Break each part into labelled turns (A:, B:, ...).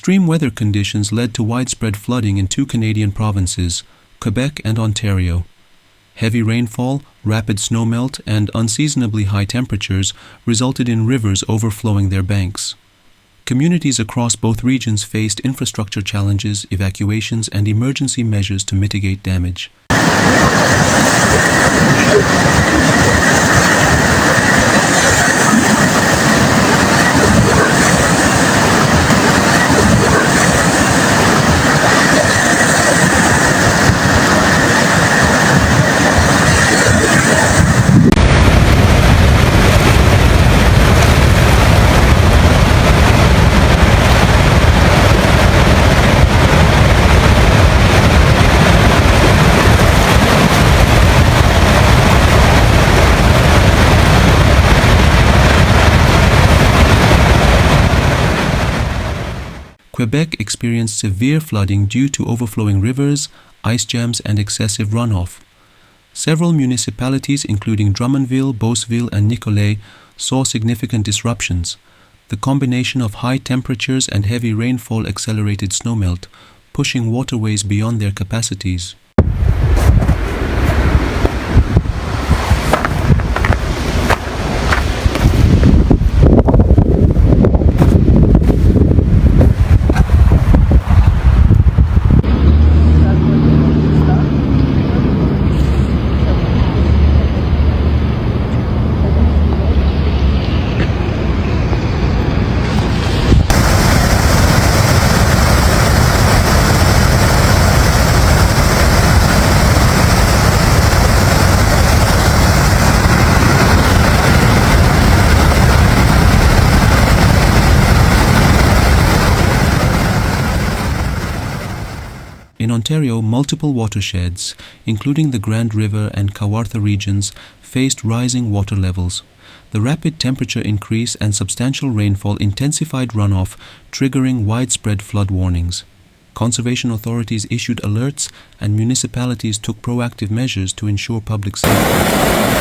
A: Extreme weather conditions led to widespread flooding in two Canadian provinces, Quebec and Ontario. Heavy rainfall, rapid snowmelt, and unseasonably high temperatures resulted in rivers overflowing their banks. Communities across both regions faced infrastructure challenges, evacuations, and emergency measures to mitigate damage. Quebec experienced severe flooding due to overflowing rivers, ice jams, and excessive runoff. Several municipalities, including Drummondville, Beauceville, and Nicolet, saw significant disruptions. The combination of high temperatures and heavy rainfall accelerated snowmelt, pushing waterways beyond their capacities. In Ontario, multiple watersheds, including the Grand River and Kawartha regions, faced rising water levels. The rapid temperature increase and substantial rainfall intensified runoff, triggering widespread flood warnings. Conservation authorities issued alerts, and municipalities took proactive measures to ensure public safety.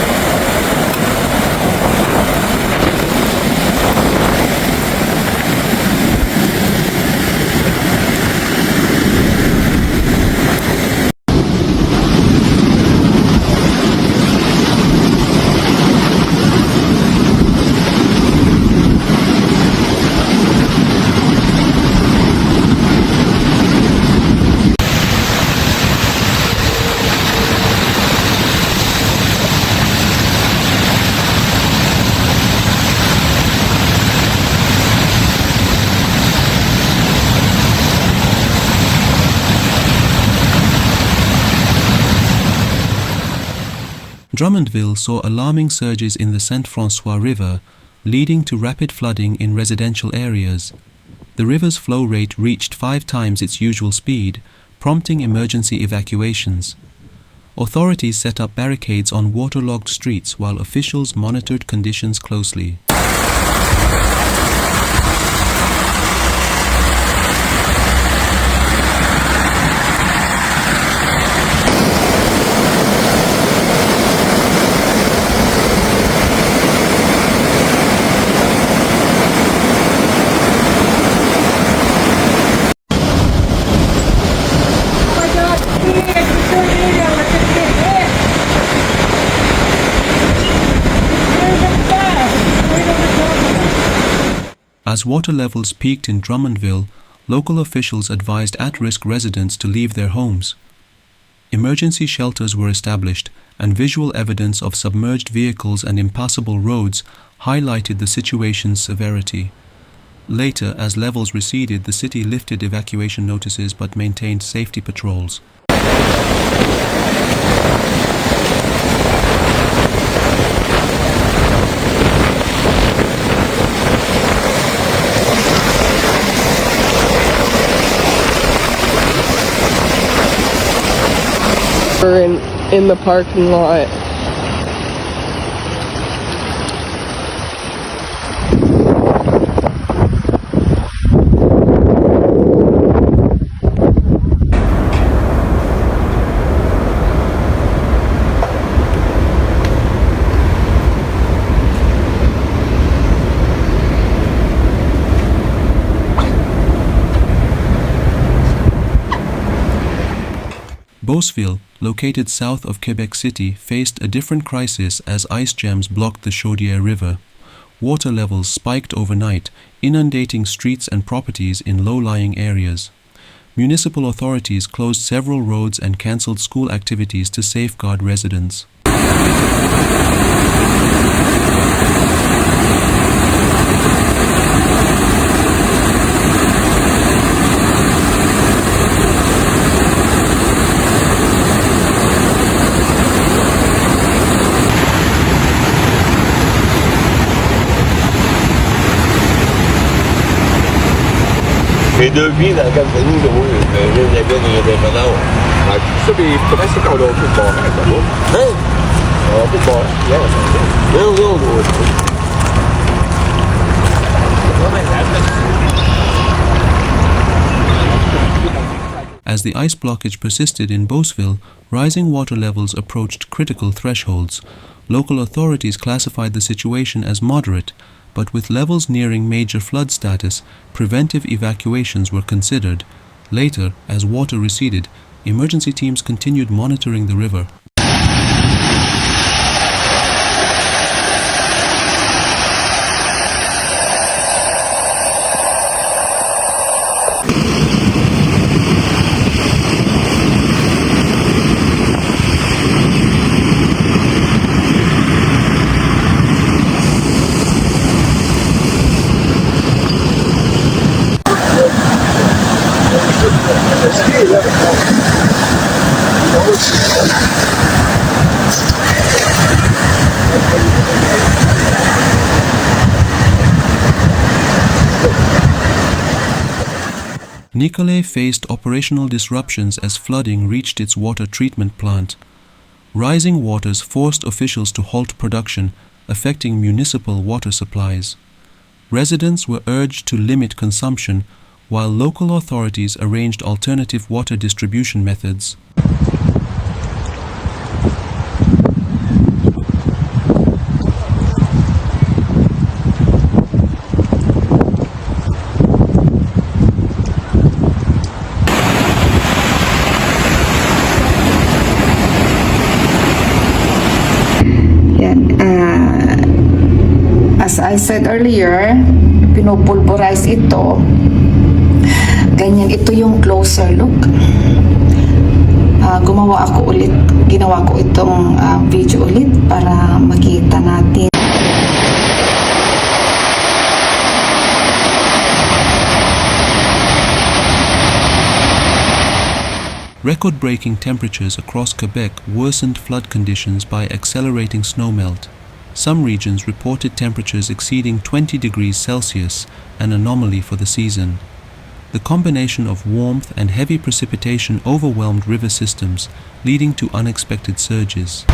A: Drummondville saw alarming surges in the St. François River, leading to rapid flooding in residential areas. The river's flow rate reached 5 times its usual speed, prompting emergency evacuations. Authorities set up barricades on waterlogged streets while officials monitored conditions closely. As water levels peaked in Drummondville, local officials advised at-risk residents to leave their homes. Emergency shelters were established, and visual evidence of submerged vehicles and impassable roads highlighted the situation's severity. Later, as levels receded, the city lifted evacuation notices but maintained safety patrols.
B: We're in the parking lot.
A: Beauceville, located south of Quebec City, faced a different crisis as ice jams blocked the Chaudière River. Water levels spiked overnight, inundating streets and properties in low-lying areas. Municipal authorities closed several roads and cancelled school activities to safeguard residents.
C: May deux vies dans le Canada, les villes et les menons. Ça, puis comment c'est qu'on a pu le barrer, ça va? Hein? On a pu le barrer. Non.
A: As the ice blockage persisted in Beauceville, rising water levels approached critical thresholds. Local authorities classified the situation as moderate, but with levels nearing major flood status, preventive evacuations were considered. Later, as water receded, emergency teams continued monitoring the river. Nicolet faced operational disruptions as flooding reached its water treatment plant. Rising waters forced officials to halt production, affecting municipal water supplies. Residents were urged to limit consumption, while local authorities arranged alternative water distribution methods.
D: As I said earlier, pinupulverize ito. Ganyan, ito yung closer look. Ginawa ko itong video ulit para makita natin.
A: Record-breaking temperatures across Quebec worsened flood conditions by accelerating snowmelt. Some regions reported temperatures exceeding 20 degrees Celsius, an anomaly for the season. The combination of warmth and heavy precipitation overwhelmed river systems, leading to unexpected surges.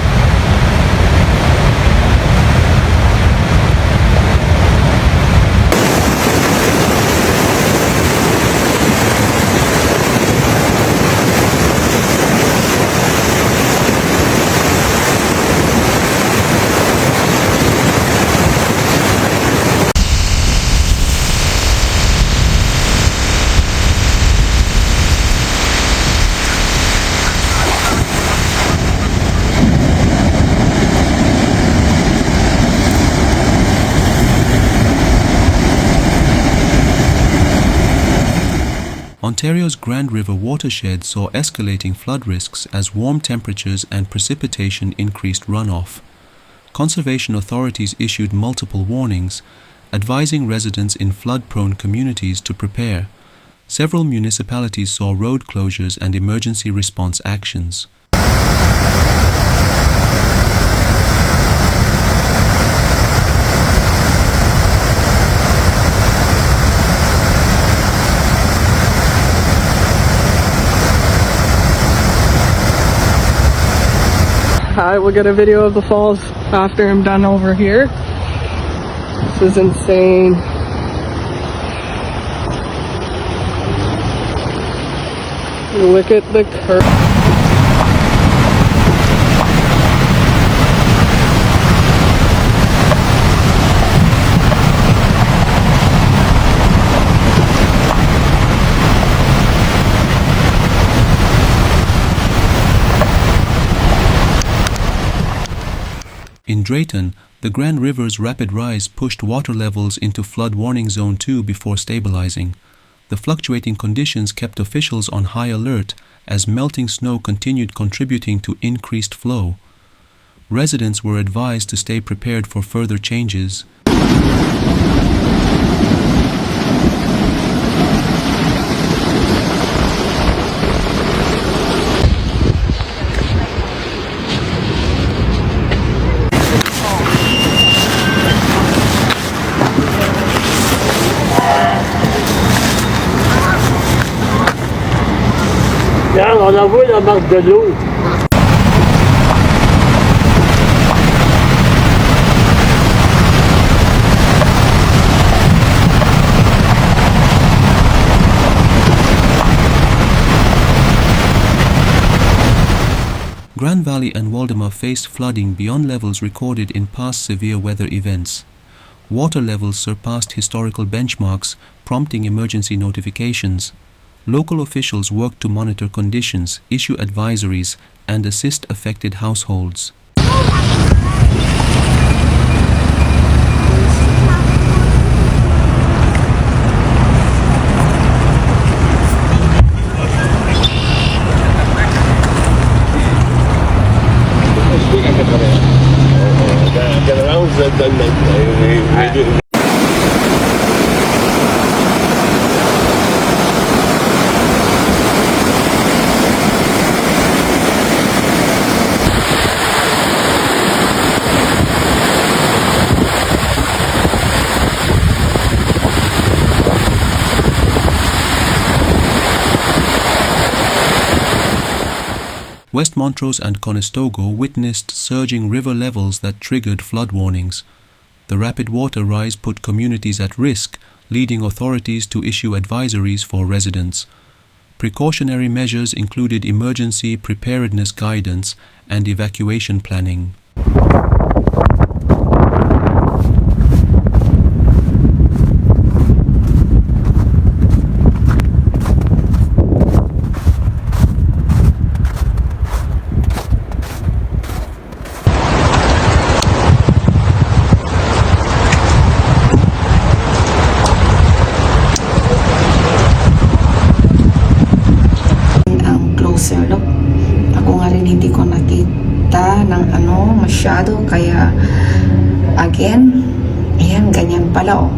A: Ontario's Grand River watershed saw escalating flood risks as warm temperatures and precipitation increased runoff. Conservation authorities issued multiple warnings, advising residents in flood-prone communities to prepare. Several municipalities saw road closures and emergency response actions.
B: I will get a video of the falls after I'm done over here. This is insane. Look at the curve.
A: Drayton, the Grand River's rapid rise pushed water levels into flood warning zone 2 before stabilizing. The fluctuating conditions kept officials on high alert as melting snow continued contributing to increased flow. Residents were advised to stay prepared for further changes.
E: Regarde, on en voit la marque de l'eau.
A: Grand Valley and Waldemar faced flooding beyond levels recorded in past severe weather events. Water levels surpassed historical benchmarks, prompting emergency notifications. Local officials worked to monitor conditions, issue advisories, and assist affected households. West Montrose and Conestoga witnessed surging river levels that triggered flood warnings. The rapid water rise put communities at risk, leading authorities to issue advisories for residents. Precautionary measures included emergency preparedness guidance and evacuation planning.
D: Masyado, kaya again, ayan, ganyan pala.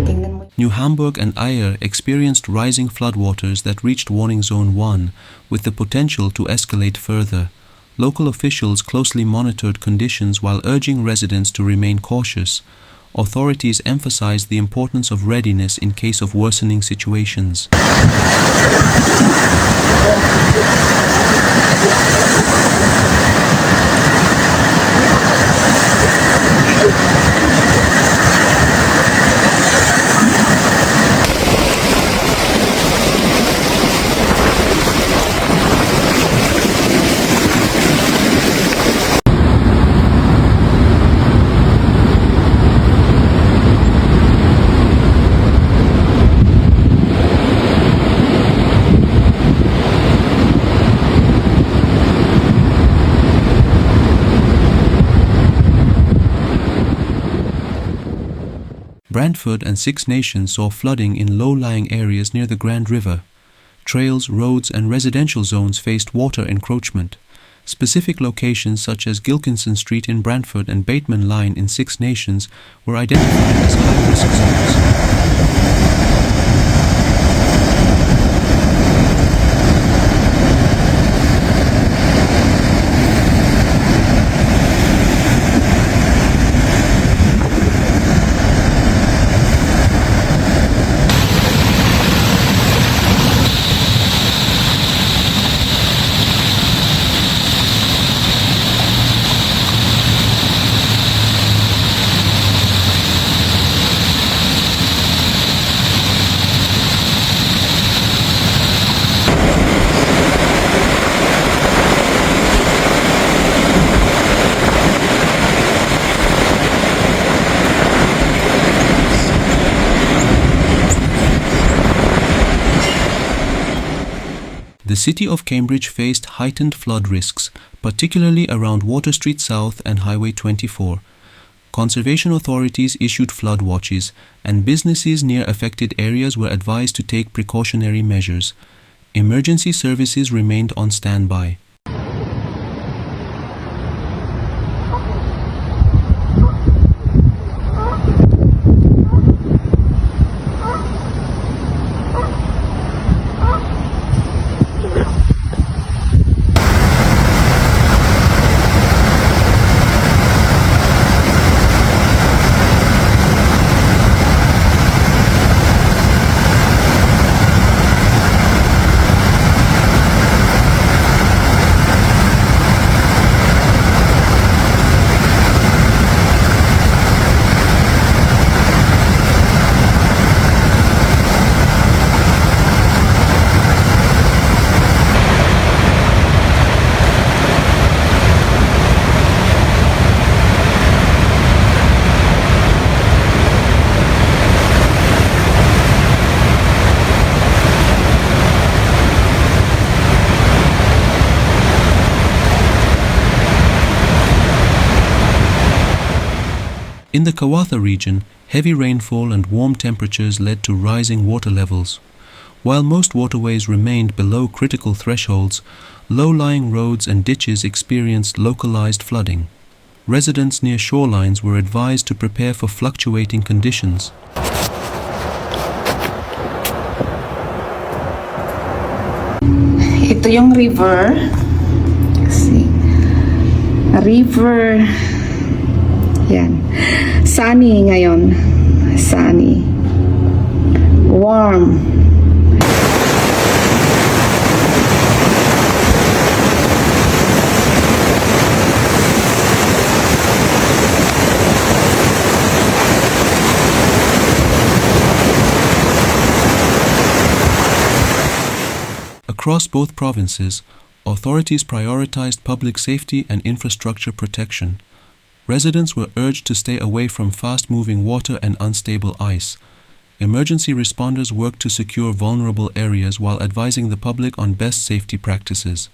D: Tingnan mo.
A: New Hamburg and Ayer experienced rising floodwaters that reached warning zone 1, with the potential to escalate further. Local officials closely monitored conditions while urging residents to remain cautious. Authorities emphasized the importance of readiness in case of worsening situations. Brantford and Six Nations saw flooding in low-lying areas near the Grand River. Trails, roads, and residential zones faced water encroachment. Specific locations such as Gilkinson Street in Brantford and Bateman Line in Six Nations were identified as high-risk zones. city of Cambridge faced heightened flood risks, particularly around Water Street South and Highway 24. Conservation authorities issued flood watches, and businesses near affected areas were advised to take precautionary measures. Emergency services remained on standby. In the Kawartha region, heavy rainfall and warm temperatures led to rising water levels. While most waterways remained below critical thresholds, low-lying roads and ditches experienced localized flooding. Residents near shorelines were advised to prepare for fluctuating conditions.
D: Ito yung river. See. River. Yan. Sunny ngayon. Sunny. Warm.
A: Across both provinces, authorities prioritized public safety and infrastructure protection. Residents were urged to stay away from fast-moving water and unstable ice. Emergency responders worked to secure vulnerable areas while advising the public on best safety practices.